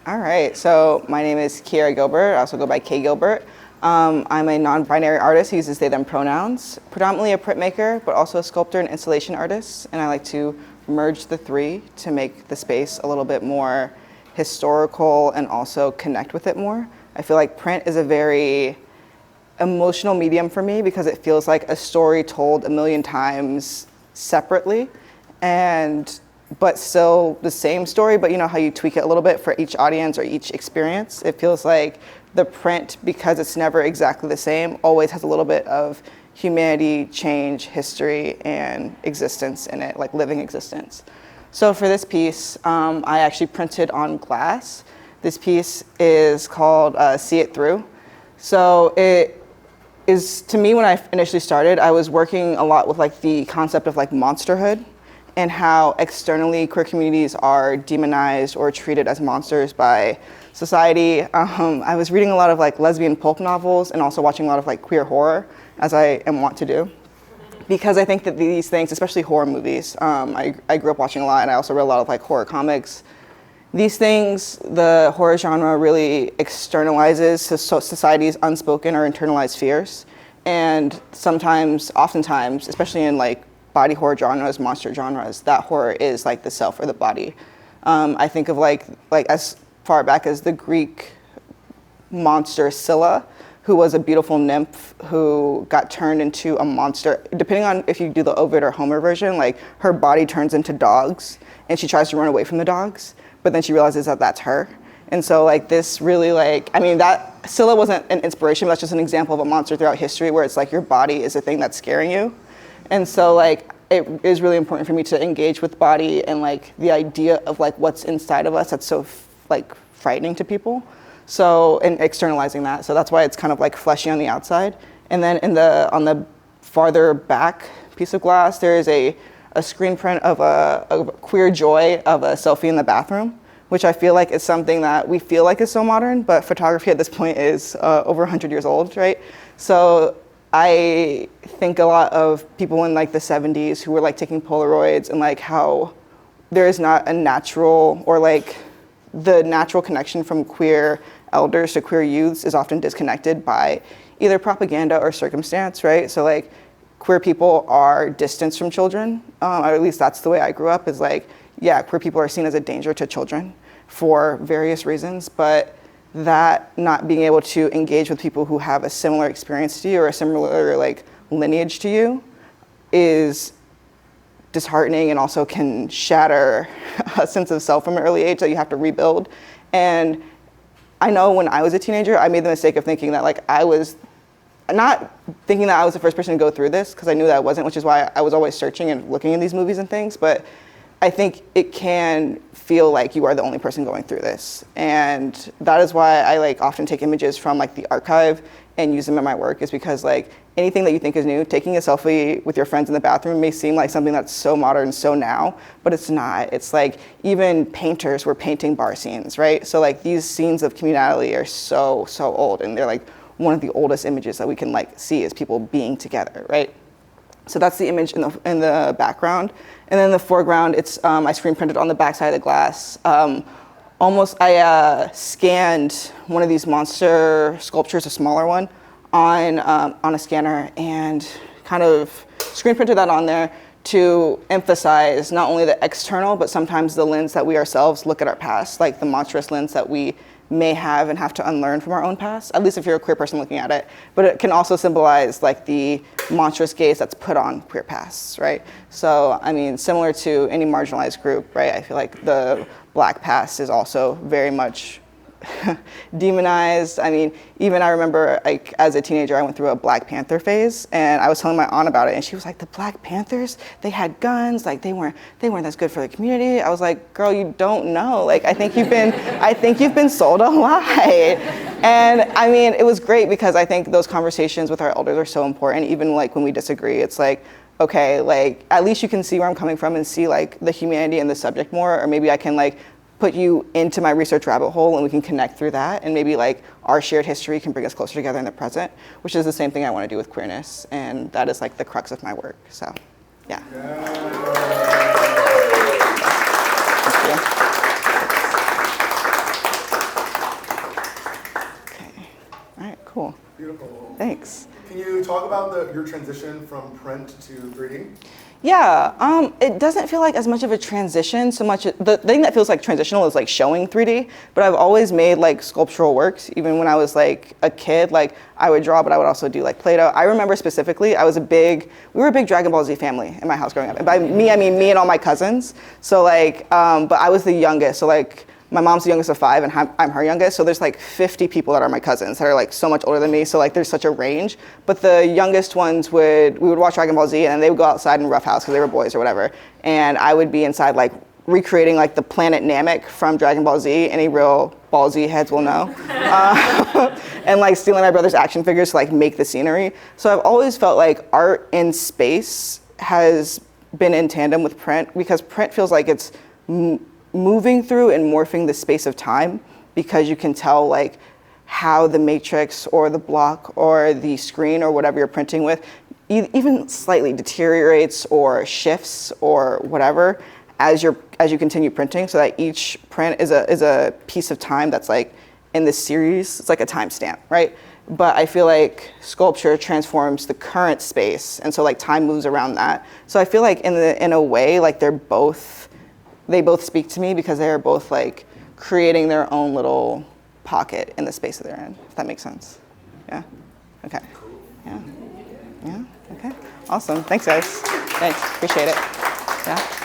All right, so my name is Kiara Gilbert. I also go by K Gilbert. I'm a non-binary artist who uses they, them pronouns, predominantly a printmaker, but also a sculptor and installation artist. And I like to merge the three to make the space a little bit more historical and also connect with it more. I feel like print is a very emotional medium for me because it feels like a story told a million times separately, but still the same story, but you know how you tweak it a little bit for each audience or each experience. It feels like the print, because it's never exactly the same, always has a little bit of humanity, change, history, and existence in it, like living existence. So for this piece, I actually printed on glass. This piece is called See It Through. So it is, to me, when I initially started, I was working a lot with like the concept of like monsterhood and how externally queer communities are demonized or treated as monsters by society. I was reading a lot of like lesbian pulp novels and also watching a lot of like queer horror, as I am wont to do. Because I think that these things, especially horror movies, I grew up watching a lot, and I also read a lot of like horror comics. These things, the horror genre really externalizes society's unspoken or internalized fears. And sometimes, oftentimes, especially in like body horror genres, monster genres, that horror is like the self or the body. I think of like as far back as the Greek monster Scylla, who was a beautiful nymph who got turned into a monster. Depending on if you do the Ovid or Homer version, like her body turns into dogs and she tries to run away from the dogs, but then she realizes that that's her. And so like this really like, I mean, that Scylla wasn't an inspiration, but that's just an example of a monster throughout history where it's like your body is the thing that's scaring you. And so like, it is really important for me to engage with body and like the idea of like what's inside of us that's so like frightening to people. So, and externalizing that. So that's why it's kind of like fleshy on the outside. And then on the farther back piece of glass, there is a screen print of a queer joy of a selfie in the bathroom, which I feel like is something that we feel like is so modern, but photography at this point is over 100 years old, right? So I think a lot of people in like the 70s who were like taking Polaroids and like how there is not a natural or like the natural connection from queer elders to queer youths is often disconnected by either propaganda or circumstance, right? So like queer people are distanced from children, or at least that's the way I grew up, is like, yeah, queer people are seen as a danger to children for various reasons, but that not being able to engage with people who have a similar experience to you or a similar like lineage to you is disheartening and also can shatter a sense of self from an early age that you have to rebuild. And I know when I was a teenager, I made the mistake of thinking that like I was not thinking that I was the first person to go through this, because I knew that I wasn't, which is why I was always searching and looking in these movies and things. But I think it can feel like you are the only person going through this. And that is why I like often take images from like the archive and use them in my work, is because like anything that you think is new, taking a selfie with your friends in the bathroom may seem like something that's so modern, so now, but it's not. It's like even painters were painting bar scenes, right? So like these scenes of communality are so old, and they're like one of the oldest images that we can like see is people being together, right? So that's the image in the background. And then in the foreground, it's I screen printed on the backside of the glass. I scanned one of these monster sculptures, a smaller one, on a scanner, and kind of screen printed that on there to emphasize not only the external, but sometimes the lens that we ourselves look at our past, like the monstrous lens that we may have and have to unlearn from our own past, at least if you're a queer person looking at it. But it can also symbolize like the monstrous gaze that's put on queer pasts, right? So, I mean, similar to any marginalized group, right? I feel like the Black past is also very much demonized. I mean, even I remember like as a teenager, I went through a Black Panther phase, and I was telling my aunt about it, and she was like, the Black Panthers, they had guns, like they weren't as good for the community. I was like, girl, you don't know. Like, I think you've been sold a lie. And I mean, it was great because I think those conversations with our elders are so important. Even like when we disagree, it's like, okay, like at least you can see where I'm coming from and see like the humanity in the subject more, or maybe I can like put you into my research rabbit hole and we can connect through that, and maybe like our shared history can bring us closer together in the present, which is the same thing I want to do with queerness, and that is like the crux of my work. So, yeah. Thank you. Cool. Beautiful. Thanks. Can you talk about your transition from print to 3D? Yeah, it doesn't feel like as much of a transition, so much, the thing that feels like transitional is like showing 3D, but I've always made like sculptural works. Even when I was like a kid, like I would draw, but I would also do like Play-Doh. I remember specifically, we were a big Dragon Ball Z family in my house growing up. And by me, I mean me and all my cousins. So like, but I was the youngest, so like, my mom's the youngest of 5 and I'm her youngest, so there's like 50 people that are my cousins that are like so much older than me, so like there's such a range. But the youngest ones we would watch Dragon Ball Z and they would go outside and roughhouse because they were boys or whatever. And I would be inside like recreating like the planet Namek from Dragon Ball Z. Any real Ball Z heads will know. And like stealing my brother's action figures to like make the scenery. So I've always felt like art in space has been in tandem with print, because print feels like it's moving through and morphing the space of time, because you can tell like how the matrix or the block or the screen or whatever you're printing with even slightly deteriorates or shifts or whatever as you continue printing, so that each print is a piece of time that's like in this series. It's like a timestamp, right? But I feel like sculpture transforms the current space, and so like time moves around that. So I feel like in a way like they both speak to me, because they are both like creating their own little pocket in the space that they're in, if that makes sense. Yeah? Okay. Yeah? Yeah? Okay. Awesome. Thanks, guys. Thanks. Appreciate it. Yeah?